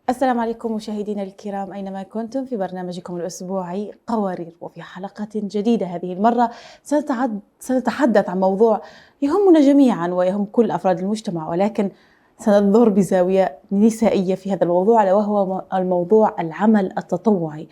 السلام عليكم مشاهدينا الكرام أينما كنتم في برنامجكم الأسبوعي قوارير، وفي حلقة جديدة هذه المرة سنتحدث عن موضوع يهمنا جميعا ويهم كل أفراد المجتمع، ولكن سننظر بزاوية نسائية في هذا الموضوع، ألا وهو الموضوع العمل التطوعي.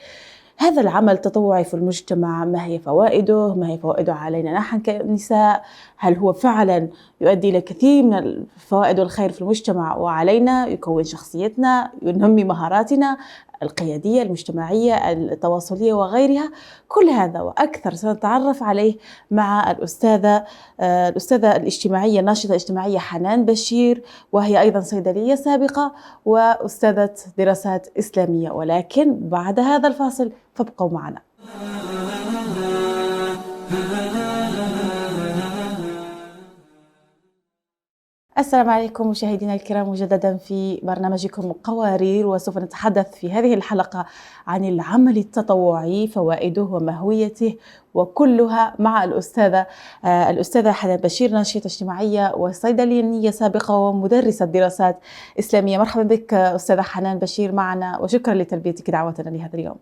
هذا العمل التطوعي في المجتمع، ما هي فوائده؟ ما هي فوائده علينا نحن كنساء؟ هل هو فعلا يؤدي إلى كثير من الفوائد والخير في المجتمع وعلينا؟ يكون شخصيتنا، ينمي مهاراتنا القيادية المجتمعية التواصلية وغيرها. كل هذا وأكثر سنتعرف عليه مع الأستاذة الاجتماعية، الناشطة الاجتماعية حنان بشير، وهي أيضا صيدلية سابقة وأستاذة دراسات إسلامية. ولكن بعد هذا الفاصل فابقوا معنا. السلام عليكم مشاهدينا الكرام، مجددا في برنامجكم قوارير، وسوف نتحدث في هذه الحلقة عن العمل التطوعي، فوائده وماهويته وكلها مع الأستاذة حنان بشير، ناشطة اجتماعية وصيدلية سابقة ومدرسة دراسات إسلامية. مرحبا بك أستاذة حنان بشير معنا، وشكرا لتلبيتك دعوتنا لهذا اليوم.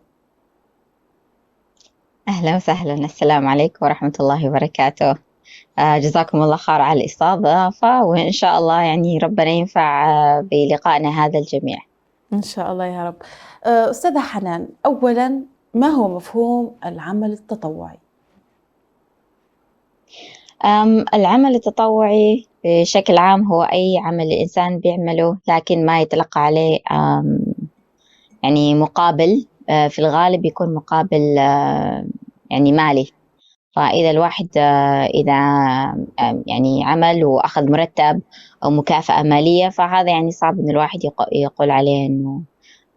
أهلا وسهلا، السلام عليكم ورحمة الله وبركاته. جزاكم الله خير على الاستضافة، وإن شاء الله يعني ربنا ينفع بلقائنا هذا الجميع. إن شاء الله يا رب. أستاذة حنان، أولا ما هو مفهوم العمل التطوعي؟ العمل التطوعي بشكل عام هو أي عمل الإنسان بيعمله لكن ما يتلقى عليه يعني مقابل. في الغالب يكون مقابل يعني مالي. فإذا الواحد إذا يعني عمل وأخذ مرتب أو مكافأة مالية، فهذا يعني صعب إن الواحد يقول عليه إنه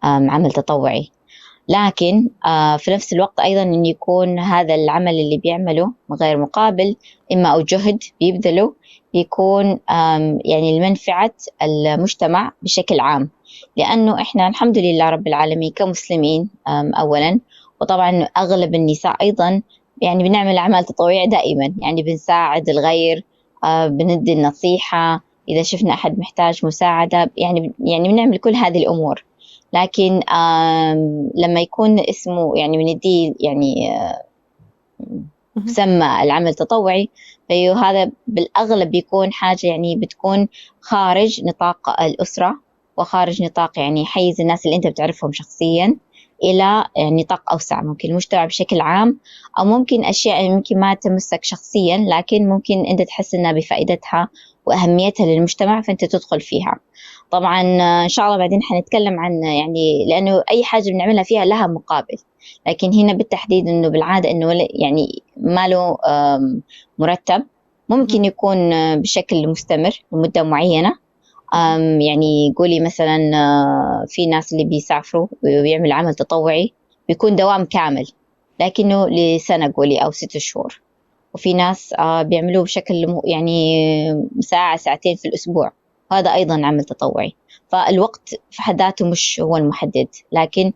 عمل تطوعي. لكن في نفس الوقت أيضا إن يكون هذا العمل اللي بيعمله من غير مقابل، إما أو جهد بيبذله، يكون يعني لمنفعة المجتمع بشكل عام. لأنه إحنا الحمد لله رب العالمين كمسلمين أولا، وطبعا أغلب النساء أيضا يعني بنعمل أعمال تطوعية دائما، يعني بنساعد الغير، بندي النصيحة إذا شفنا أحد محتاج مساعدة، يعني بنعمل كل هذه الأمور. لكن لما يكون اسمه يعني بنديه يعني مسمى العمل التطوعي، فهذا بالأغلب بيكون حاجة يعني بتكون خارج نطاق الأسرة، وخارج نطاق يعني حيز الناس اللي أنت بتعرفهم شخصيا، إلى نطاق أوسع، ممكن المجتمع بشكل عام، أو ممكن أشياء ممكن ما تمسك شخصيا لكن ممكن أنت تحس إنها بفائدتها وأهميتها للمجتمع فأنت تدخل فيها. طبعا إن شاء الله بعدين حنتكلم عن يعني لأنه أي حاجة بنعملها فيها لها مقابل، لكن هنا بالتحديد إنه بالعادة إنه يعني ما له مرتب، ممكن يكون بشكل مستمر لمدة معينة. يعني قولي مثلا في ناس اللي بيسافروا ويعمل عمل تطوعي بيكون دوام كامل لكنه لسنة قولي أو 6 شهور، وفي ناس بيعملوه بشكل يعني ساعة ساعتين في الأسبوع، وهذا أيضا عمل تطوعي. فالوقت في حد ذاته مش هو المحدد، لكن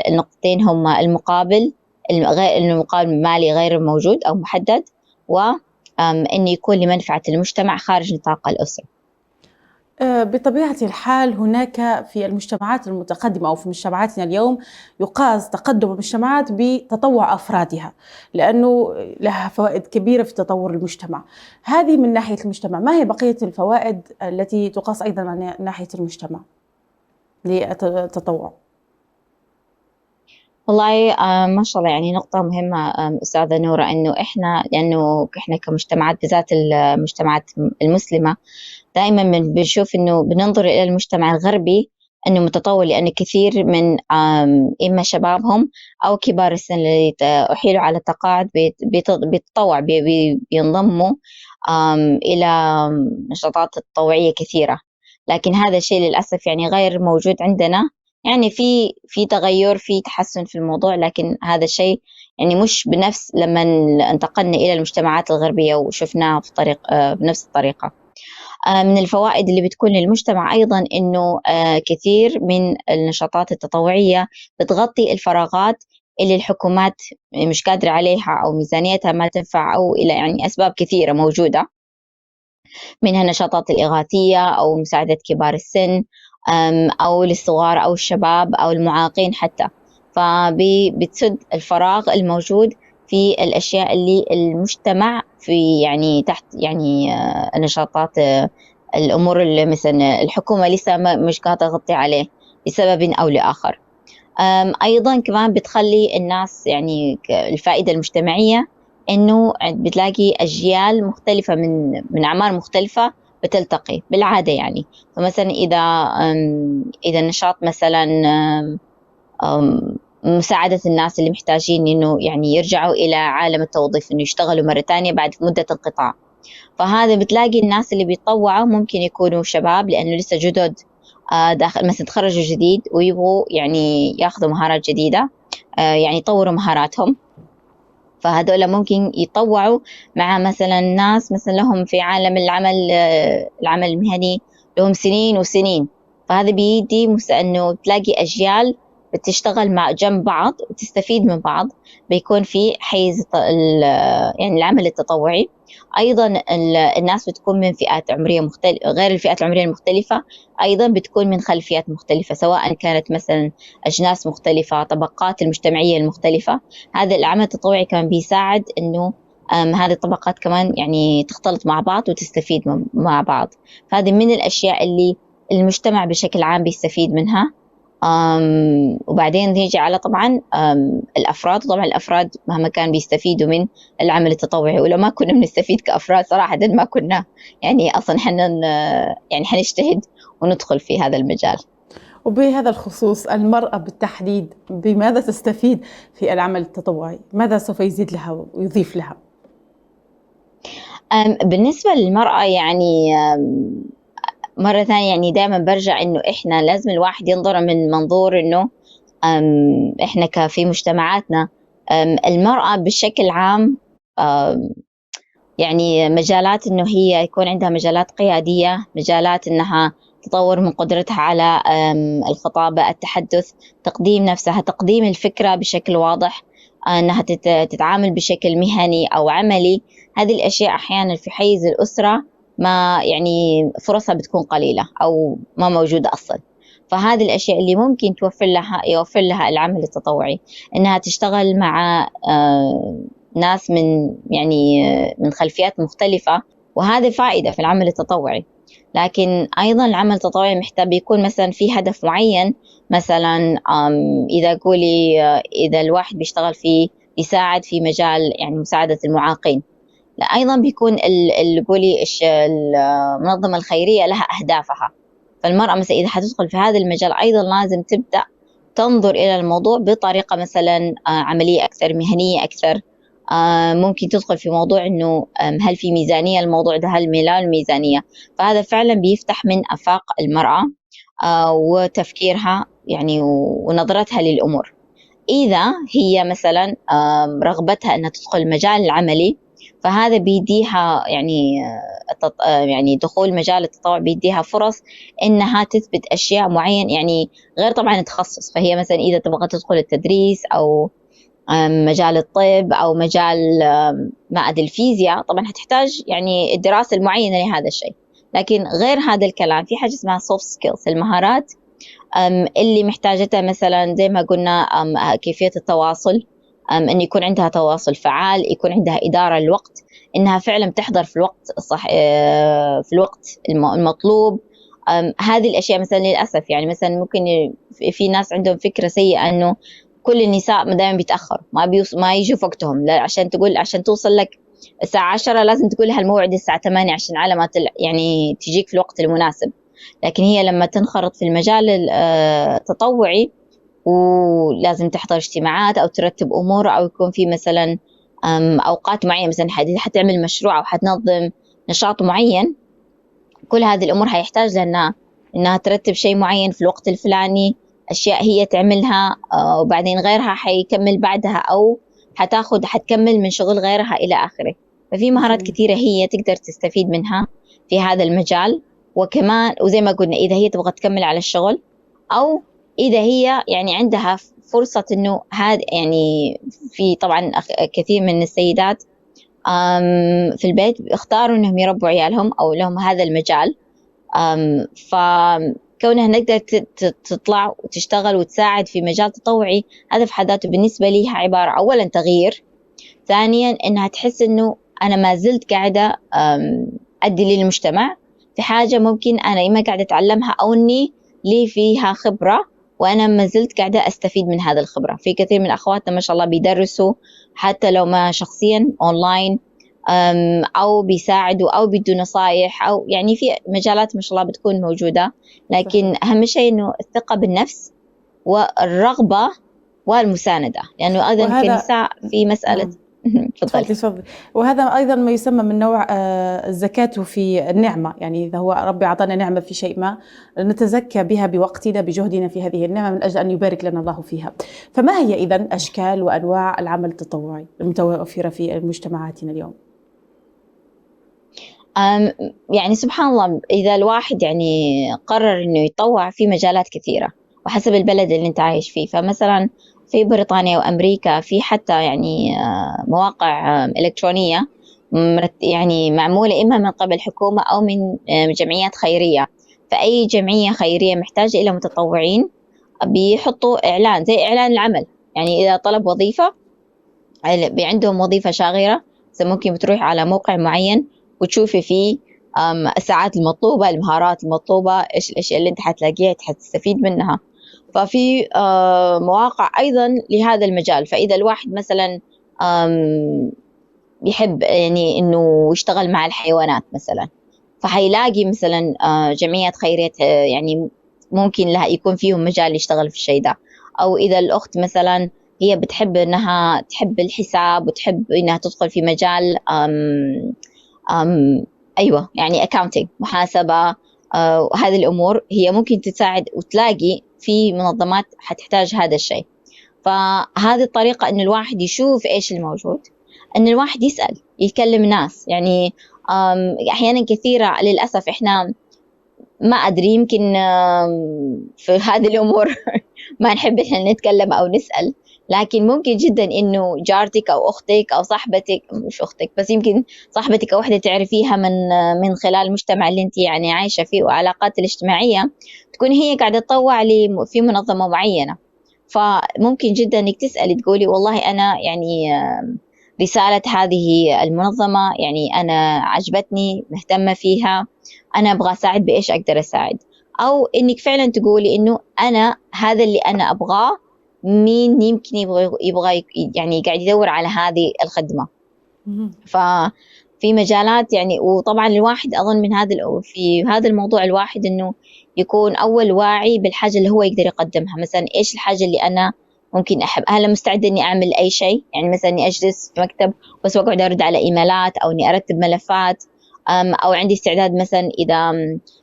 النقطتين هما المقابل، المقابل المالي غير موجود أو محدد، وأن يكون لمنفعة المجتمع خارج نطاق الأسرة. بطبيعة الحال هناك في المجتمعات المتقدمة أو في مجتمعاتنا اليوم يقاس تقدم المجتمعات بتطوع أفرادها، لأنه لها فوائد كبيرة في تطور المجتمع. هذه من ناحية المجتمع، ما هي بقية الفوائد التي تقاس أيضا من ناحية المجتمع للتطوع؟ والله ما شاء الله، يعني نقطة مهمة أستاذة نورة، لأنه إحنا كمجتمعات بالذات المجتمعات المسلمة دائما بنشوف إنه بننظر إلى المجتمع الغربي إنه متطور، لأن كثير من إما شبابهم أو كبار السن اللي أحيلوا على التقاعد بيتطوع، بينضموا إلى نشاطات تطوعية كثيرة. لكن هذا الشيء للأسف يعني غير موجود عندنا. يعني في تغير، في تحسن في الموضوع، لكن هذا الشيء يعني مش بنفس لما انتقلنا إلى المجتمعات الغربية وشفناها في طريق بنفس الطريقة. من الفوائد اللي بتكون للمجتمع أيضا إنه كثير من النشاطات التطوعية بتغطي الفراغات اللي الحكومات مش قادرة عليها أو ميزانيتها ما تنفع، أو إلى يعني أسباب كثيرة موجودة، منها النشاطات الإغاثية أو مساعدة كبار السن، أو للصغار أو الشباب أو المعاقين حتى. فبتسد الفراغ الموجود في الأشياء اللي المجتمع في يعني تحت يعني النشاطات، الأمور اللي مثلا الحكومة لسه مش قادرة تغطي عليه لسبب أو لآخر. أيضا كمان بتخلي الناس يعني الفائدة المجتمعية إنه بتلاقي أجيال مختلفة من أعمار مختلفة بتلتقي بالعادة يعني. فمثلا إذا نشاط مثلا مساعدة الناس اللي محتاجين إنه يعني يرجعوا إلى عالم التوظيف، إنه يشتغلوا مرة تانية بعد مدة انقطاع. فهذا بتلاقي الناس اللي بيتطوعوا ممكن يكونوا شباب لأنه لسه جدد، داخل مثلا تخرجوا جديد ويبغوا يعني ياخذوا مهارات جديدة، يعني يطوروا مهاراتهم. فهذول ممكن يتطوعوا مع مثلا ناس مثلا لهم في عالم العمل المهني لهم سنين وسنين. فهذا بيدي انه تلاقي اجيال بتشتغل مع جنب بعض وتستفيد من بعض، بيكون في حيز يعني العمل التطوعي. ايضا الناس بتكون من فئات عمريه مختلفه غير الفئات العمريه المختلفه، ايضا بتكون من خلفيات مختلفه، سواء كانت مثلا اجناس مختلفه، طبقات المجتمعيه المختلفه. هذا العمل التطوعي كمان بيساعد انه هذه الطبقات كمان يعني تختلط مع بعض وتستفيد مع بعض. فهذه من الاشياء اللي المجتمع بشكل عام بيستفيد منها. وبعدين نيجي على طبعا الأفراد. طبعا الأفراد مهما كان بيستفيدوا من العمل التطوعي، ولو ما كنا بنستفيد كأفراد صراحة ما كنا يعني أصلا حنا يعني حنجتهد وندخل في هذا المجال. وبهذا الخصوص المرأة بالتحديد بماذا تستفيد في العمل التطوعي؟ ماذا سوف يزيد لها ويضيف لها؟ بالنسبة للمرأة يعني مرة ثانية يعني دائما برجع إنه إحنا لازم الواحد ينظر من منظور إنه إحنا في مجتمعاتنا المرأة بشكل عام يعني مجالات إنه هي يكون عندها مجالات قيادية، مجالات إنها تطور من قدرتها على الخطابة، التحدث، تقديم نفسها، تقديم الفكرة بشكل واضح، إنها تتعامل بشكل مهني أو عملي. هذه الأشياء أحيانا في حيز الأسرة ما يعني فرصها بتكون قليلة أو ما موجودة أصلا. فهذه الأشياء اللي ممكن يوفر لها العمل التطوعي، إنها تشتغل مع ناس من يعني من خلفيات مختلفة، وهذا فائدة في العمل التطوعي. لكن أيضا العمل التطوعي محتاج بيكون مثلا في هدف معين. مثلا إذا قولي إذا الواحد بيشتغل يساعد في مجال يعني مساعدة المعاقين، لا أيضا بيكون قولي المنظمة الخيرية لها أهدافها. فالمرأة مثلا إذا حتدخل في هذا المجال أيضا لازم تبدأ تنظر إلى الموضوع بطريقة مثلا عملية أكثر، مهنية أكثر. ممكن تدخل في موضوع إنه هل في ميزانية الموضوع ده، هل ميلان ميزانية. فهذا فعلا بيفتح من آفاق المرأة وتفكيرها يعني ونظرتها للأمور. إذا هي مثلا رغبتها أنها تدخل المجال العملي، فهذا بيديها يعني يعني دخول مجال التطوع بيديها فرص إنها تثبت أشياء معينة، يعني غير طبعا التخصص. فهي مثلا إذا تبغى تدخل التدريس أو مجال الطب أو مجال ما أدري الفيزياء، طبعا هتحتاج يعني الدراسة المعينة لهذا الشيء. لكن غير هذا الكلام في حاجة اسمها soft skills، المهارات اللي محتاجتها مثلا زي ما قلنا كيفية التواصل، أن يكون عندها تواصل فعال، يكون عندها إدارة للوقت، إنها فعلا تحضر في الوقت الصح، في الوقت المطلوب. هذه الأشياء مثلا للأسف يعني مثلا ممكن في ناس عندهم فكرة سيئة إنه كل النساء دائما بيتأخروا، ما يجوا في وقتهم. لا، عشان توصل لك الساعة 10 لازم تقول لها الموعد الساعة 8 عشان على ما يعني تجيك في الوقت المناسب. لكن هي لما تنخرط في المجال التطوعي ولازم تحضر اجتماعات أو ترتب أمور أو يكون في مثلا أوقات معينة، مثلا حتعمل مشروع أو حتنظم نشاط معين، كل هذه الأمور هيحتاج لها إنها ترتب شيء معين في الوقت الفلاني، أشياء هي تعملها وبعدين غيرها حيكمل بعدها، أو حتكمل من شغل غيرها إلى آخره. ففي مهارات كثيرة هي تقدر تستفيد منها في هذا المجال. وكمان وزي ما قلنا إذا هي تبغى تكمل على الشغل، أو إذا هي يعني عندها فرصة إنه هذا يعني في طبعا كثير من السيدات في البيت اختاروا إنهم يربوا عيالهم أو لهم هذا المجال. كونها نقدر تطلع وتشتغل وتساعد في مجال تطوعي، هذا في حد ذاته بالنسبة لي عبارة أولا تغيير، ثانيا إنها تحس إنه أنا ما زلت قاعدة أدي للمجتمع في حاجة ممكن أنا إما قاعدة أتعلمها أو إني لي فيها خبرة وأنا ما زلت قاعدة أستفيد من هذا الخبرة. في كثير من أخواتنا ما شاء الله بيدرسوا حتى لو ما شخصيا أونلاين، أو بيساعدوا أو بيدوا نصايح، أو يعني في مجالات ما شاء الله بتكون موجودة. لكن أهم شيء إنه الثقة بالنفس والرغبة والمساندة، لأنه أيضا كنساء في مسألة تفضلي. وهذا أيضا ما يسمى من نوع الزكاة في النعمة، يعني إذا هو ربي أعطانا نعمة في شيء ما نتزكى بها بوقتنا بجهدنا في هذه النعمة من أجل أن يبارك لنا الله فيها. فما هي إذن أشكال وأنواع العمل التطوعي المتوفرة في مجتمعاتنا اليوم؟ يعني سبحان الله، إذا الواحد يعني قرر إنه يتطوع في مجالات كثيرة وحسب البلد اللي أنت عايش فيه. فمثلا في بريطانيا وأمريكا في حتى يعني مواقع إلكترونية يعني معمولة إما من قبل حكومة أو من جمعيات خيرية. فأي جمعية خيرية محتاجة إلى متطوعين بيحطوا إعلان زي إعلان العمل، يعني إذا طلب وظيفة عندهم وظيفة شاغرة ممكن بتروح على موقع معين وتشوفي فيه الساعات المطلوبة، المهارات المطلوبة، إيش الأشياء اللي أنت حتلاقيها حتستفيد منها. ففي مواقع أيضا لهذا المجال. فإذا الواحد مثلا يحب يعني إنه يشتغل مع الحيوانات مثلا، فحيلاقي مثلا جمعيات خيرية يعني ممكن لها يكون فيهم مجال يشتغل في الشيء ده. أو إذا الأخت مثلا هي بتحب إنها تحب الحساب وتحب إنها تدخل في مجال أيوة يعني accounting، محاسبة، هذه الأمور هي ممكن تساعد وتلاقي في منظمات حتحتاج هذا الشيء. فهذه الطريقة إن الواحد يشوف إيش الموجود، إن الواحد يسأل يتكلم ناس. يعني أحيانا كثيرة للأسف إحنا ما أدري يمكن في هذه الأمور ما نحب إحنا نتكلم أو نسأل، لكن ممكن جدا إنه جارتك أو أختك أو صاحبتك، مش أختك بس يمكن صاحبتك أو واحدة تعرفيها من خلال المجتمع اللي أنت يعني عايشة فيه وعلاقات الاجتماعية، تكون هي قاعدة تطوع في منظمة معينة. فممكن جدا إنك تسألي تقولي والله أنا يعني رسالة هذه المنظمة يعني أنا عجبتني، مهتمة فيها، أنا أبغى أساعد، بإيش أقدر أساعد. أو إنك فعلا تقولي إنه أنا هذا اللي أنا أبغاه، مين يمكن يبغى يعني قاعد يدور على هذه الخدمة. ففي مجالات يعني، وطبعا الواحد أظن من في هذا الموضوع الواحد إنه يكون أول واعي بالحاجة اللي هو يقدر يقدمها. مثلا إيش الحاجة اللي أنا ممكن أحب، هل مستعدة إني أعمل أي شيء، يعني مثلا إني أجلس في مكتب بس وأقعد أرد على إيميلات، أو إني أرتب ملفات، أو عندي استعداد مثلا إذا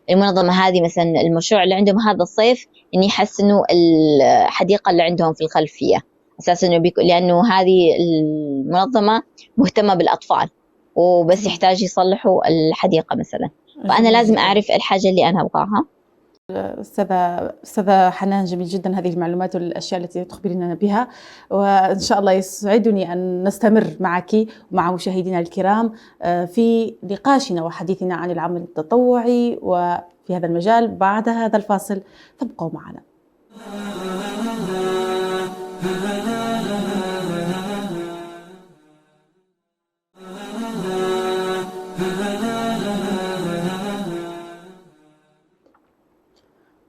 المنظمة هذه مثلا المشروع اللي عندهم هذا الصيف إني يحسنوا الحديقة اللي عندهم في الخلفية، أساسا إنه لأنه هذه المنظمة مهتمة بالأطفال وبس يحتاج يصلحوا الحديقة مثلا. فأنا لازم أعرف الحاجة اللي أنا أبغاها. أستاذة حنان، جميل جدا هذه المعلومات والأشياء التي تخبريننا بها، وإن شاء الله يسعدني أن نستمر معك ومع مشاهدينا الكرام في نقاشنا وحديثنا عن العمل التطوعي وفي هذا المجال بعد هذا الفاصل، فابقوا معنا.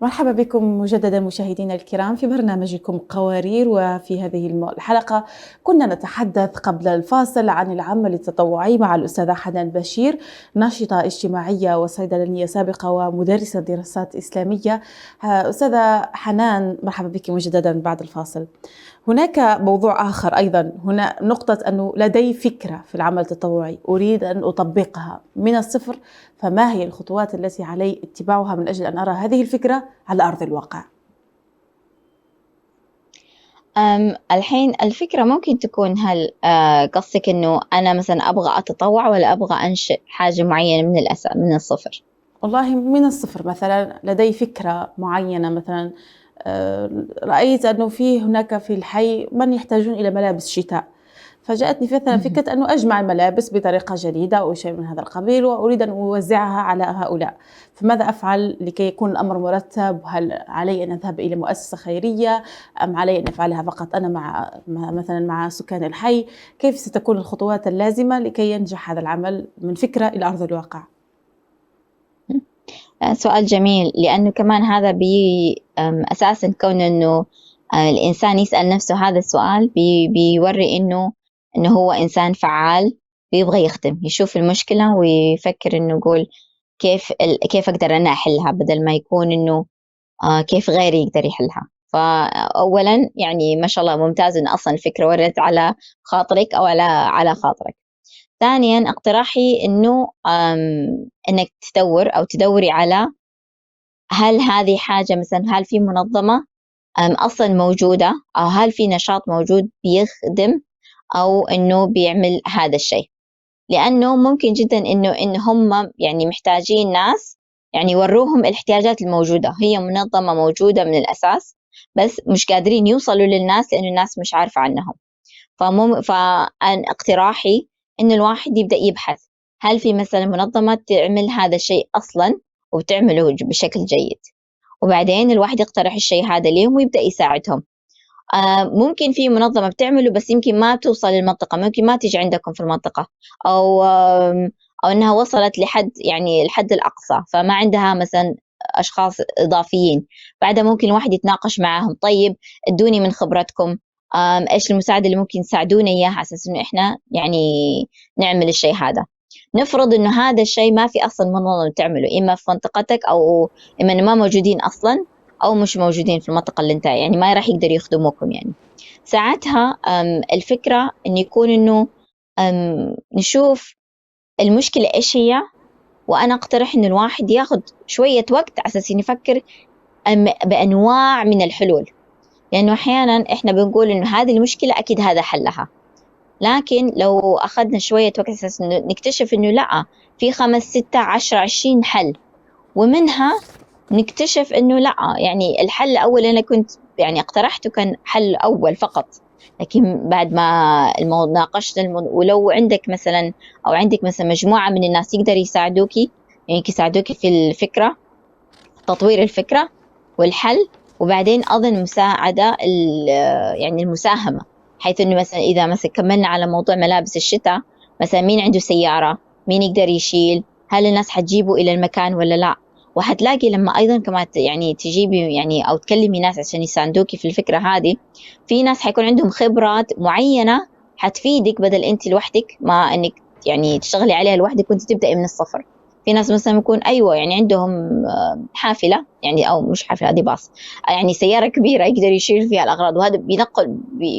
مرحبا بكم مجددا مشاهدينا الكرام في برنامجكم قوارير. وفي هذه الحلقة كنا نتحدث قبل الفاصل عن العمل التطوعي مع الأستاذة حنان بشير، ناشطة اجتماعية وصيدلانية سابقة ومدرسة دراسات إسلامية. أستاذة حنان، مرحبا بك مجددا بعد الفاصل. هناك موضوع آخر أيضا، هنا نقطة أنه لدي فكرة في العمل التطوعي أريد أن أطبقها من الصفر، فما هي الخطوات التي علي اتباعها من أجل أن أرى هذه الفكرة على أرض الواقع؟ الحين الفكرة ممكن تكون هل قصدك أنه أنا مثلا أبغى أتطوع ولا أبغى أنشئ حاجة معينة من الصفر؟ والله من الصفر، مثلا لدي فكرة معينة، مثلا رأيت أنه هناك في الحي من يحتاجون إلى ملابس شتاء، فجاءتني مثلا فكرة أنه أجمع الملابس بطريقة جديدة أو شيء من هذا القبيل، وأريد أن أوزعها على هؤلاء، فماذا أفعل لكي يكون الأمر مرتب؟ هل علي أن أذهب إلى مؤسسة خيرية أم علي أن أفعلها فقط أنا مثلا مع سكان الحي؟ كيف ستكون الخطوات اللازمة لكي ينجح هذا العمل من فكرة إلى أرض الواقع؟ سؤال جميل، لأنه كمان هذا أساسا كون أنه الإنسان يسأل نفسه هذا السؤال بيوري إنه هو إنسان فعال، ويبغى يخدم، يشوف المشكلة ويفكر إنه يقول كيف أقدر أنا أحلها، بدل ما يكون إنه كيف غيري يقدر يحلها. فأولا يعني ما شاء الله ممتاز إن أصلا الفكرة وردت على خاطرك أو على خاطرك. ثانيا اقتراحي إنه إنك تدور أو تدوري على هل هذه حاجة، مثلا هل في منظمة أصلا موجودة، أو هل في نشاط موجود بيخدم أو إنه بيعمل هذا الشيء. لأنه ممكن جدا إن هم يعني محتاجين ناس يعني يوروهم الاحتياجات الموجودة. هي منظمة موجودة من الأساس بس مش قادرين يوصلوا للناس لأن الناس مش عارفة عنهم. فأنا اقتراحي إن الواحد يبدأ يبحث هل في مثلا منظمة تعمل هذا الشيء أصلا وبتعمله بشكل جيد، وبعدين الواحد يقترح الشيء هذا لهم ويبدأ يساعدهم. ممكن في منظمة بتعمله بس يمكن ما توصل للمنطقة، ممكن ما تيجي عندكم في المنطقة، أو إنها وصلت لحد يعني الحد الأقصى فما عندها مثلا أشخاص إضافيين. بعدها ممكن الواحد يتناقش معهم، طيب ادوني من خبرتكم إيش المساعدة اللي ممكن تساعدونا إياها على أساس إنه إحنا يعني نعمل الشيء هذا. نفرض إنه هذا الشيء ما في أصلا منظمة تعمله، إما في منطقتك أو إما إنه ما موجودين أصلا أو مش موجودين في المنطقة اللي أنت يعني ما راح يقدر يخدموكم. يعني ساعتها الفكرة إن يكون إنه نشوف المشكلة إيش هي، وأنا أقترح إنه الواحد ياخد شوية وقت على أساس يفكر بأنواع من الحلول. لأنه أحيانا إحنا بنقول إنه هذه المشكلة أكيد هذا حلها، لكن لو أخذنا شوية وقت أساس إنه نكتشف إنه لأ، في 5 6 10 20 حل، ومنها نكتشف إنه لأ، يعني الحل الأول أنا كنت يعني اقترحته كان حل أول فقط، لكن بعد ما ناقشت ولو عندك مثلا أو عندك مثلا مجموعة من الناس يقدر يساعدوكي، يعني يساعدوكي في الفكرة، تطوير الفكرة والحل، وبعدين أظن مساعدة يعني المساهمة، حيث إنه مثلا إذا مثلا كملنا على موضوع ملابس الشتاء، مثلا مين عنده سيارة، مين يقدر يشيل، هل الناس حتجيبوا إلى المكان ولا لا. وحتلاقي لما أيضا كمان يعني تجيبي يعني أو تكلمي ناس عشان يساندوكي في الفكرة هذه، في ناس حيكون عندهم خبرات معينة حتفيدك بدل أنت لوحدك ما إنك يعني تشتغلي عليها لوحدك وأنت تبدأي من الصفر. في ناس مثلا يكون أيوة يعني عندهم حافلة يعني أو مش حافلة، هذه باص يعني سيارة كبيرة يقدر يشيل فيها الأغراض، وهذا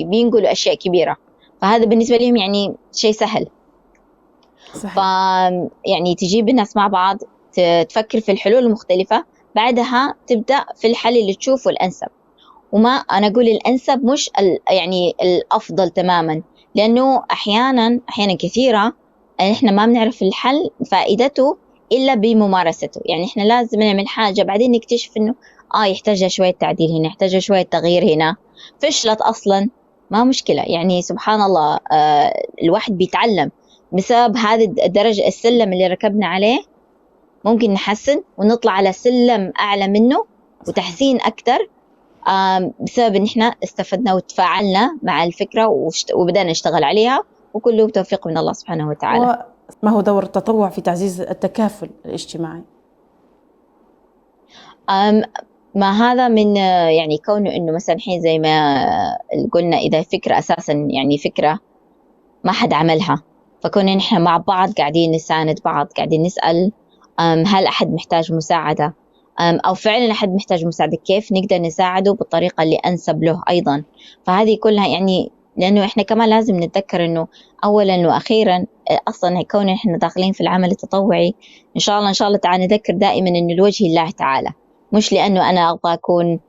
بينقلوا أشياء كبيرة، فهذا بالنسبة لهم يعني شيء سهل. صحيح. يعني تجيب الناس مع بعض تفكر في الحلول المختلفة، بعدها تبدأ في الحل اللي تشوفه الأنسب. وما أنا أقول الأنسب مش يعني الأفضل تماما، لأنه أحيانا كثيرة إحنا ما بنعرف الحل فائدته إلا بممارسته. يعني إحنا لازم نعمل حاجة بعدين نكتشف إنه يحتاج شوية تعديل هنا، يحتاج شوية تغيير هنا، فشلت أصلا ما مشكلة. يعني سبحان الله الواحد بيتعلم بسبب هذه الدرجة، السلم اللي ركبنا عليه ممكن نحسن ونطلع على سلم أعلى منه وتحسين أكتر، بسبب إن إحنا استفدنا وتفاعلنا مع الفكرة وبدأنا نشتغل عليها، وكله بتوفيق من الله سبحانه وتعالى. وما هو دور التطوع في تعزيز التكافل الاجتماعي؟ ما هذا من يعني كونه إنه مثلا الحين زي ما قلنا، إذا فكرة أساسا يعني فكرة ما حد عملها، فكون نحن مع بعض قاعدين نساند بعض، قاعدين نسأل هل أحد محتاج مساعدة، أو فعلا أحد محتاج مساعدة، كيف نقدر نساعده بالطريقة اللي أنسب له أيضا. فهذه كلها يعني لأنه إحنا كمان لازم نتذكر أنه أولا وأخيرا أصلا كون إحنا داخلين في العمل التطوعي، إن شاء الله تعالى نذكر دائما أنه لوجه الله تعالى، مش لأنه أنا أبغى أكون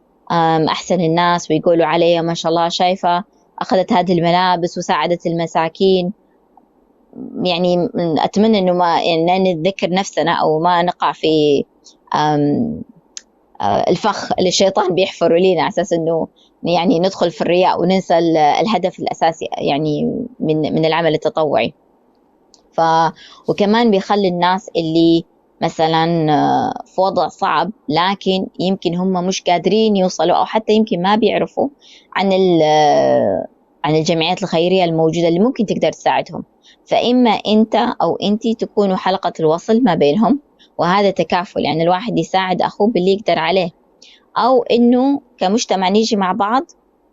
أحسن الناس ويقولوا علي ما شاء الله شايفة أخذت هذه الملابس وساعدت المساكين. يعني أتمنى أنه ما يعني نتذكر نفسنا أو ما نقع في الفخ اللي الشيطان بيحفره لينا على أساس إنه يعني ندخل في الرياء وننسى الهدف الأساسي يعني من العمل التطوعي. ف وكمان بيخلي الناس اللي مثلا في وضع صعب لكن يمكن هم مش قادرين يوصلوا أو حتى يمكن ما بيعرفوا عن عن الجمعيات الخيرية الموجودة اللي ممكن تقدر تساعدهم، فإما أنت أو أنتي تكونوا حلقة الوصل ما بينهم، وهذا تكافل يعني الواحد يساعد أخوه باللي يقدر عليه، أو إنه كمجتمع نيجي مع بعض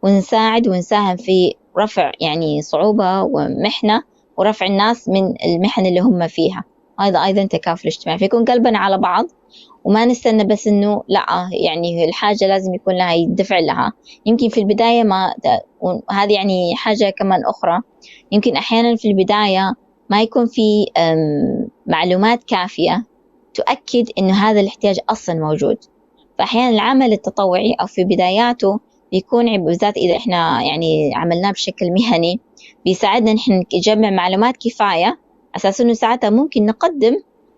ونساعد ونساهم في رفع يعني صعوبة ومحنة ورفع الناس من المحن اللي هم فيها. هذا أيضا تكافل اجتماعي، فيكون قلبنا على بعض وما نستنى بس إنه لا يعني الحاجة لازم يكون لها يدفع لها. يمكن في البداية ما هذه يعني حاجة كمان أخرى، يمكن أحيانا في البداية ما يكون في معلومات كافية تؤكد إنه هذا الاحتياج أصلا موجود. فأحيانا العمل التطوعي أو في بداياته بيكون بالذات إذا إحنا يعني عملناه بشكل مهني بيساعدنا نحن نجمع معلومات كفاية أساس إنه ساعتها ممكن نقدم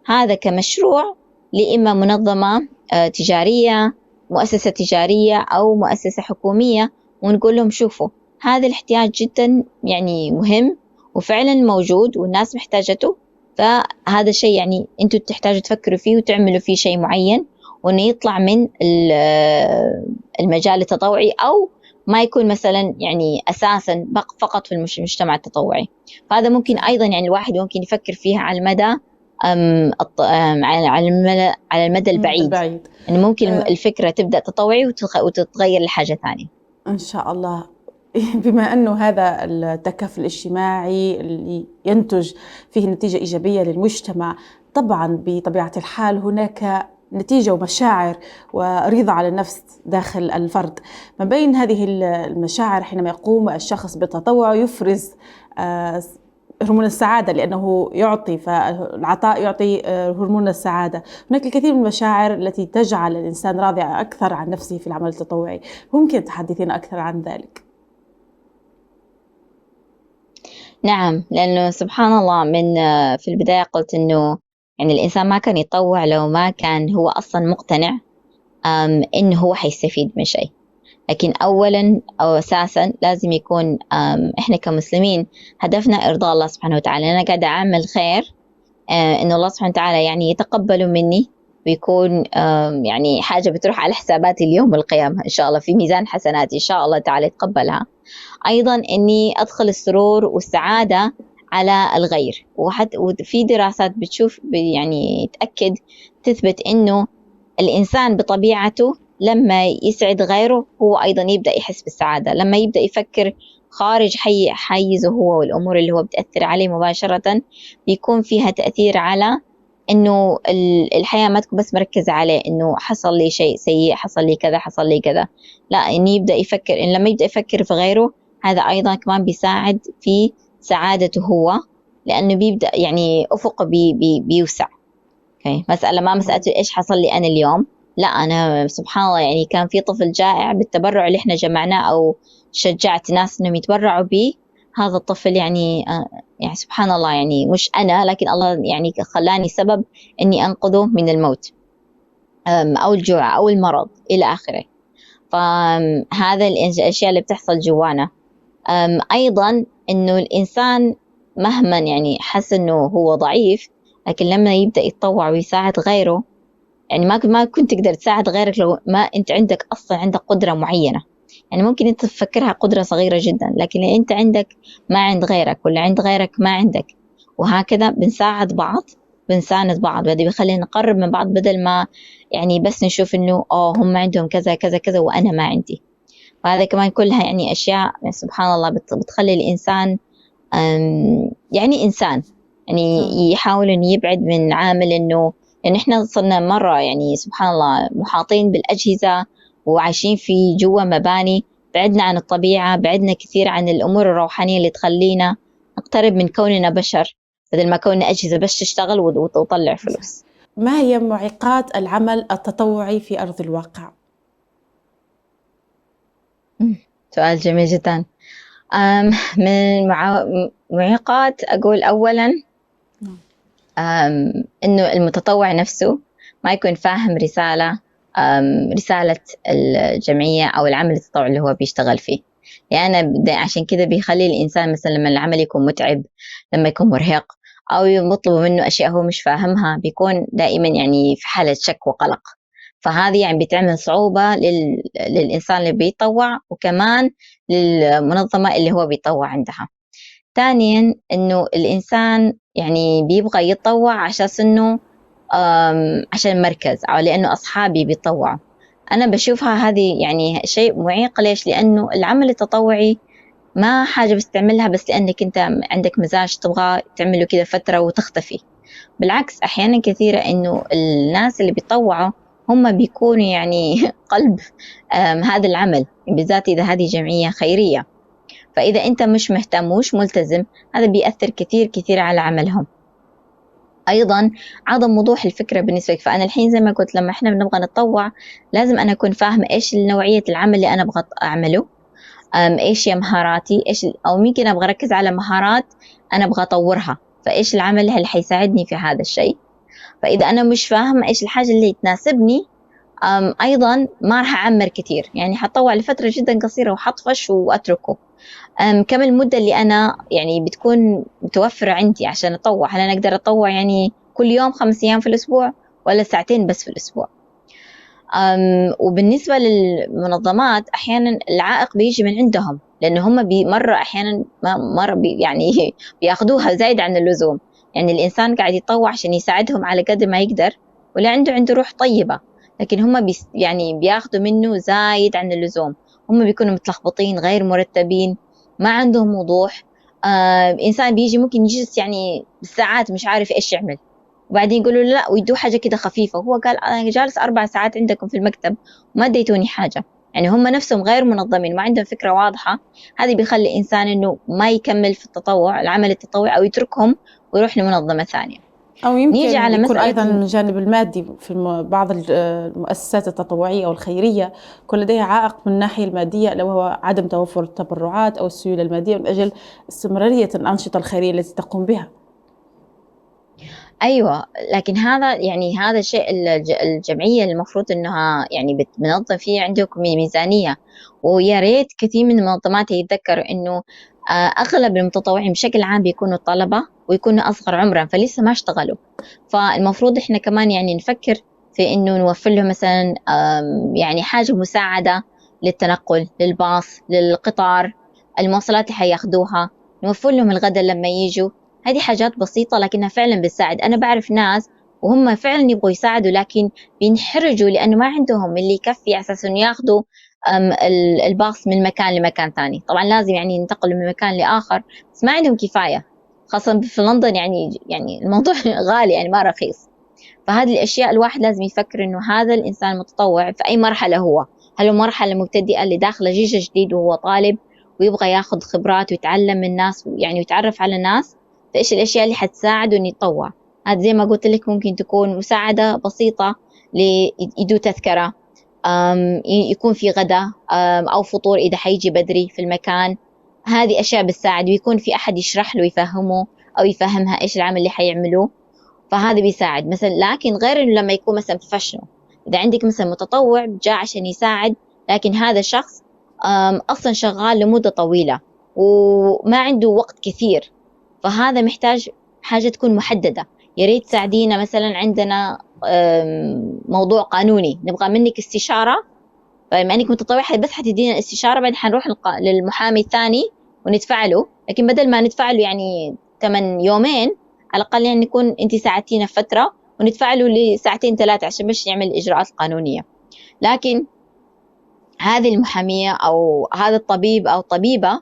هذا كمشروع لإما منظمة تجارية، مؤسسة تجارية أو مؤسسة حكومية، ونقول لهم شوفوا هذا الاحتياج جدا يعني مهم وفعلا موجود والناس محتاجته، فهذا الشيء يعني أنتوا تحتاجوا تفكروا فيه وتعملوا فيه شيء معين، وإنه يطلع من المجال التطوعي أو ما يكون مثلا يعني أساسا فقط في المجتمع التطوعي. فهذا ممكن أيضا يعني الواحد ممكن يفكر فيها على المدى على المدى البعيد، بعيد. يعني ممكن الفكرة تبدأ تطوعي وتتغير لحاجة ثانية إن شاء الله. بما أنه هذا التكافل الاجتماعي اللي ينتج فيه نتيجة إيجابية للمجتمع، طبعا بطبيعة الحال هناك نتيجة ومشاعر ورضا على النفس داخل الفرد. ما بين هذه المشاعر حينما يقوم الشخص بالتطوع يفرز هرمون السعادة، لأنه يعطي، فالعطاء يعطي هرمون السعادة. هناك الكثير من المشاعر التي تجعل الإنسان راضي أكثر عن نفسه في العمل التطوعي. ممكن تحدثينا أكثر عن ذلك؟ نعم، لأنه سبحان الله من في البداية قلت إنه يعني الإنسان ما كان يتطوع لو ما كان هو أصلا مقتنع إنه هو حيستفيد من شيء. لكن أولا أو أساسا لازم يكون إحنا كمسلمين هدفنا إرضاء الله سبحانه وتعالى. أنا قاعدة أعمل خير إنه الله سبحانه وتعالى يعني يتقبله مني ويكون يعني حاجة بتروح على حساباتي اليوم القيامة إن شاء الله في ميزان حسناتي إن شاء الله تعالى يتقبلها. أيضا إني أدخل السرور والسعادة على الغير، وفي دراسات بتشوف يعني تأكد تثبت إنه الإنسان بطبيعته لما يسعد غيره هو أيضا يبدأ يحس بالسعادة. لما يبدأ يفكر خارج حيزه هو والأمور اللي هو بتأثر عليه مباشرة بيكون فيها تأثير على إنه الحياة ما تكون بس مركزة عليه إنه حصل لي شيء سيء، حصل لي كذا، حصل لي كذا، لا، إنه يبدأ يفكر إن لما يبدأ يفكر في غيره هذا أيضا كمان بيساعد في سعادته هو، لأنه بيبدأ يعني أفقه بيوسع. مسألة ما مسألة إيش حصل لي أنا اليوم، لا، أنا سبحان الله يعني كان في طفل جائع بالتبرع اللي إحنا جمعناه أو شجعت ناس إنهم يتبرعوا به، هذا الطفل يعني يعني سبحان الله يعني مش أنا لكن الله يعني خلاني سبب إني أنقذه من الموت أو الجوع أو المرض إلى آخره. فهذا الأشياء اللي بتحصل جوانا. أيضا إنه الإنسان مهما يعني حس إنه هو ضعيف، لكن لما يبدأ يتطوع ويساعد غيره، يعني ما كنت تقدر تساعد غيرك لو ما أنت عندك أصلا عندك قدرة معينة. يعني ممكن أنت تفكرها قدرة صغيرة جدا، لكن أنت عندك ما عند غيرك ولا عند غيرك ما عندك، وهكذا بنساعد بعض بنساند بعض، وهذا بيخلينا نقرب من بعض بدل ما يعني بس نشوف إنه هم عندهم كذا كذا كذا وأنا ما عندي. وهذا كمان كلها يعني أشياء يعني سبحان الله بتخلي الإنسان يعني إنسان يعني يحاول إنه يبعد من عامل إنه لأن إحنا صرنا مرة يعني سبحان الله محاطين بالأجهزة وعايشين في جوا مباني، بعدنا عن الطبيعة، بعدنا كثير عن الأمور الروحانية اللي تخلينا نقترب من كوننا بشر بدل ما كوننا أجهزة بس تشتغل وتطلع فلوس. ما هي معيقات العمل التطوعي في أرض الواقع؟ سؤال جميل جدا. من معيقات أقول أولا إنه المتطوع نفسه ما يكون فاهم رسالة رسالة الجمعية أو العمل التطوعي اللي هو بيشتغل فيه. يعني عشان كده بيخلي الإنسان مثلا لما العمل يكون متعب، لما يكون مرهق، أو يطلبوا منه أشياء هو مش فاهمها، بيكون دائما يعني في حالة شك وقلق. فهذه يعني بتعمل صعوبة للإنسان اللي بيطوع، وكمان للمنظمة اللي هو بيطوع عندها. ثانيا إنه الإنسان يعني بيبغى يتطوع عشان إنه عشان مركز أو لأنه أصحابي بيتطوعوا. أنا بشوفها هذه يعني شيء معيق. ليش؟ لأنه العمل التطوعي ما حاجة بس تعملها بس لأنك أنت عندك مزاج تبغى تعمله كده فترة وتختفي. بالعكس، أحيانا كثيرة إنه الناس اللي بيطوعوا هم بيكونوا يعني قلب هذا العمل، بالذات إذا هذه جمعية خيرية. فإذا أنت مش مهتم ومش ملتزم، هذا بيأثر كثير كثير على عملهم. أيضا عدم وضوح الفكرة بالنسبة لك. فأنا الحين زي ما قلت، لما إحنا بنبغى نتطوع لازم أنا أكون فاهمة إيش نوعية العمل اللي أنا أبغى أعمله، إيش هي مهاراتي، أو ممكن أبغى أركز على مهارات أنا أبغى أطورها، فإيش العمل اللي حيساعدني في هذا الشيء. فإذا أنا مش فاهمة إيش الحاجة اللي تناسبني، أيضا ما راح أعمر كتير، يعني حطوع لفترة جدا قصيرة وحطفش وأتركه. كم المدة اللي أنا يعني بتكون متوفرة عندي عشان أطوع؟ هل أنا أقدر أطوع يعني كل يوم 5 أيام في الأسبوع، ولا ساعتين بس في الأسبوع؟ وبالنسبة للمنظمات أحيانا العائق بيجي من عندهم، لأنه هم مرة أحيانا مرة يعني بياخدوها زايد عن اللزوم. يعني الإنسان قاعد يتطوع عشان يساعدهم على قدر ما يقدر، ولا عنده روح طيبة، لكن هم يعني بياخدوا منه زايد عن اللزوم. هم بيكونوا متلخبطين، غير مرتبين، ما عندهم وضوح. إنسان بيجي ممكن يجلس يعني بالساعات مش عارف إيش يعمل، وبعدين يقولوا لا ويدوه حاجة كده خفيفة. هو قال أنا جالس 4 ساعات عندكم في المكتب وما اديتوني حاجة. يعني هم نفسهم غير منظمين، ما عندهم فكرة واضحة. هذه بيخلي إنسان إنه ما يكمل في التطوع، العمل التطوعي، أو يتركهم ويروح لمنظمة ثانية. أو نيجي يمكن على يكون أيضا مسألة من الجانب المادي في بعض المؤسسات التطوعية أو الخيرية يكون لديها عائق من الناحية المادية، لو هو عدم توفر التبرعات أو السيولة المادية من أجل استمرارية الأنشطة الخيرية التي تقوم بها. أيوة، لكن هذا يعني هذا الشيء الجمعية المفروض إنها يعني بتنظم فيه عندكم ميزانية. ويا ريت كثير من المنظمات يتذكروا إنه أغلب المتطوعين بشكل عام بيكونوا طلبة ويكونوا أصغر عمرا، فلسه ما اشتغلوا. فالمفروض إحنا كمان يعني نفكر في إنه نوفر لهم مثلا يعني حاجة مساعدة للتنقل، للباص، للقطار، المواصلات اللي حياخدوها، نوفر لهم الغداء لما يجوا. هذه حاجات بسيطة لكنها فعلا بتساعد. أنا بعرف ناس وهم فعلا يبغوا يساعدوا، لكن بينحرجوا لأنه ما عندهم اللي يكفي على أساس إنه ياخدوا الباص من مكان لمكان ثاني. طبعا لازم يعني ينتقلوا من مكان لآخر، بس ما عندهم كفاية، خاصة في لندن. يعني الموضوع غالي، يعني ما رخيص. فهذه الأشياء الواحد لازم يفكر إنه هذا الإنسان المتطوع في أي مرحلة هو. هل هو مرحلة مبتدئة اللي داخلة جيش جديد وهو طالب ويبغى ياخذ خبرات ويتعلم من الناس، يعني ويتعرف على الناس؟ فإيش الأشياء اللي حتساعده إنه يتطوع؟ هذا زي ما قلت لك ممكن تكون مساعدة بسيطة، يدو تذكرة، يكون في غدا أو فطور إذا حيجي بدري في المكان. هذه أشياء بتساعد، ويكون في أحد يشرح له يفهمه أو يفهمها إيش العمل اللي حيعملوه. فهذا بيساعد مثلا. لكن غير إنه لما يكون مثلا بروفيشنال، إذا عندك مثلا متطوع جاء عشان يساعد، لكن هذا الشخص أصلا شغال لمدة طويلة وما عنده وقت كثير، فهذا محتاج حاجة تكون محددة. يا ريت تساعدينا، مثلا عندنا موضوع قانوني نبغى منك استشارة، فبما انك متطوعة بس حتدينا الاستشارة، بعد حنروح للمحامي الثاني وندفع له. لكن بدل ما ندفع له يعني 8 يومين، على الأقل يعني نكون انت ساعدتينا في فترة وندفع له لساعتين 3 عشان بس يعمل الإجراءات القانونية. لكن هذه المحامية أو هذا الطبيب أو الطبيبة،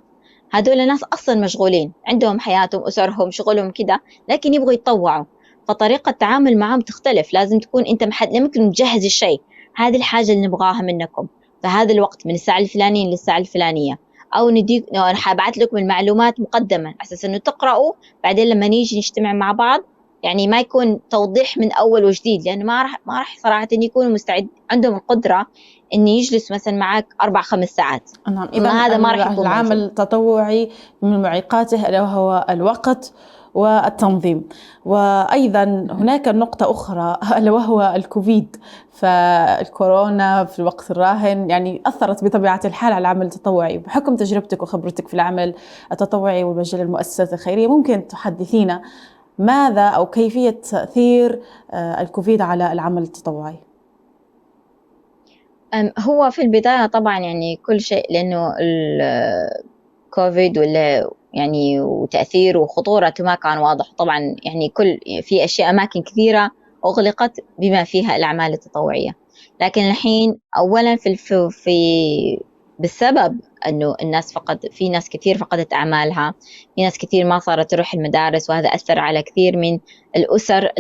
هدول ناس أصلا مشغولين، عندهم حياتهم، أسرهم، شغلهم كده، لكن يبغوا يتطوعوا. فطريقة التعامل معهم تختلف. لازم تكون أنت ممكن مجهز الشيء، هذه الحاجة اللي نبغاها منكم فهذا الوقت من الساعة الفلانية للساعة الفلانية، أو أنا حابعت لكم المعلومات مقدما أساس أنه تقرأوا، بعدين لما نيجي نجتمع مع بعض يعني ما يكون توضيح من أول وجديد، لأنه ما راح صراحة يكونوا مستعد عندهم القدرة إنه يجلس مثلا معك 4-5 ساعات. نعم، إذا هذا ما راح يكون العمل موجود. التطوعي من معيقاته اللي هو الوقت والتنظيم. وأيضا هناك نقطة أخرى ألا وهو الكوفيد. فالكورونا في الوقت الراهن يعني أثرت بطبيعة الحال على العمل التطوعي. بحكم تجربتك وخبرتك في العمل التطوعي والمجال المؤسسات الخيرية، ممكن تحدثينا ماذا أو كيفية تأثير الكوفيد على العمل التطوعي؟ هو في البداية طبعا يعني كل شيء، لأنه الكوفيد ولا يعني وتأثيره وخطورته ما كان واضح طبعا. يعني في أشياء أماكن كثيرة أغلقت بما فيها الأعمال التطوعية. لكن الحين أولا بالسبب أنه في ناس كثير فقدت أعمالها، في ناس كثير ما صارت تروح المدارس، وهذا أثر على كثير من الأسر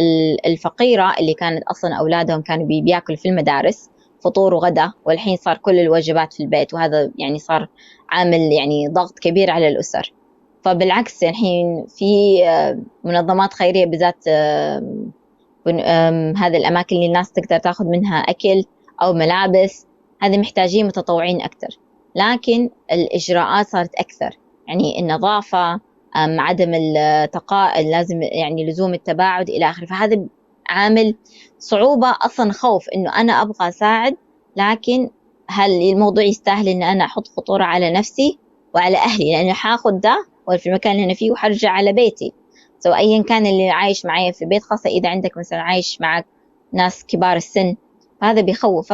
الفقيرة اللي كانت أصلا أولادهم كانوا بياكلوا في المدارس فطور وغدا، والحين صار كل الوجبات في البيت، وهذا يعني صار عامل يعني ضغط كبير على الأسر. فبالعكس الحين في منظمات خيرية بالذات، هذه الأماكن اللي الناس تقدر تاخذ منها أكل أو ملابس، هذه محتاجين متطوعين أكثر. لكن الإجراءات صارت أكثر، يعني النظافة، عدم لازم يعني لزوم التباعد إلى آخره. فهذا عامل صعوبة، أصلا خوف إنه أنا أبغى أساعد، لكن هل الموضوع يستاهل إن أنا أحط خطورة على نفسي وعلى أهلي؟ لأنه حاخد ده في المكان اللي أنا فيه وحرجع على بيتي، سواء أيا كان اللي عايش معي في البيت، خاصة إذا عندك مثلا عايش معك ناس كبار السن، فهذا بيخوف.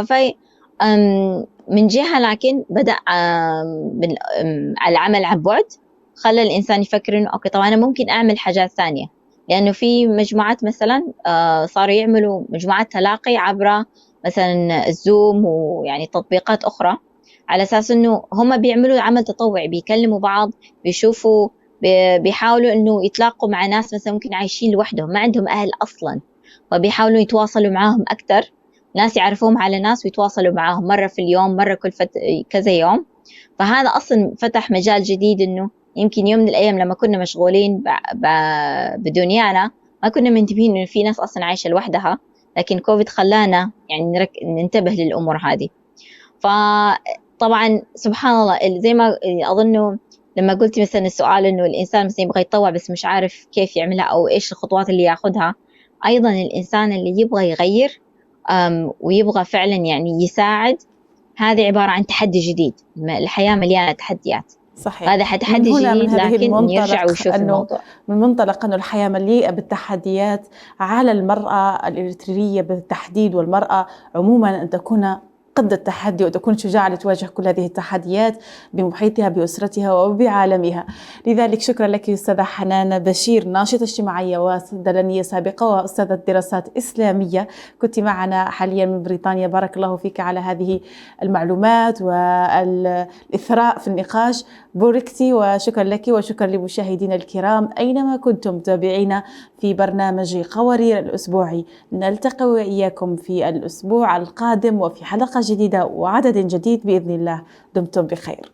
من جهة لكن بدأ العمل عن بعد خلى الإنسان يفكر إنه أوكي، طبعا أنا ممكن أعمل حاجات ثانية. لأنه في مجموعات مثلا صاروا يعملوا مجموعات تلاقي عبر مثلا الزوم ويعني تطبيقات أخرى، على أساس إنه هم بيعملوا عمل تطوعي، بيكلموا بعض، بيشوفوا، بيحاولوا إنه يتلاقوا مع ناس مثلا ممكن عايشين لوحدهم ما عندهم أهل أصلا، فبيحاولوا يتواصلوا معاهم أكتر، ناس يعرفوهم على ناس ويتواصلوا معاهم مرة في اليوم، مرة كل كذا يوم. فهذا أصلا فتح مجال جديد، إنه يمكن يوم من الأيام لما كنا مشغولين بدنيانا ما كنا منتبهين إنه في ناس أصلا عايشة لوحدها، لكن كوفيد خلانا يعني ننتبه للأمور هذه. فطبعا سبحان الله، زي ما أظنه لما قلت مثلا السؤال إنه الإنسان مثلا يبغى يتطوع بس مش عارف كيف يعملها أو إيش الخطوات اللي ياخدها، أيضا الإنسان اللي يبغى يغير ويبغى فعلا يعني يساعد، هذه عبارة عن تحدي جديد. الحياة مليانة تحديات، صحيح. هذا تحدي جديد، لكن يرجع ويشوف الموضوع من منطلق أنه الحياة مليئة بالتحديات على المرأة الإريترية بالتحديد، والمرأة عموما أن تكون قد التحدي وتكون شجاعة لتواجه كل هذه التحديات بمحيطها بأسرتها وبعالمها. لذلك شكرا لك أستاذة حنان بشير، ناشطة اجتماعية وصيدلانية سابقة وأستاذة دراسات إسلامية، كنت معنا حاليا من بريطانيا. بارك الله فيك على هذه المعلومات والإثراء في النقاش، بوركتي، وشكرا لك وشكرا لمشاهدينا الكرام أينما كنتم تابعينا في برنامج قوارير الأسبوعي. نلتقي وإياكم في الأسبوع القادم وفي حلقة جديدة وعدد جديد بإذن الله. دمتم بخير.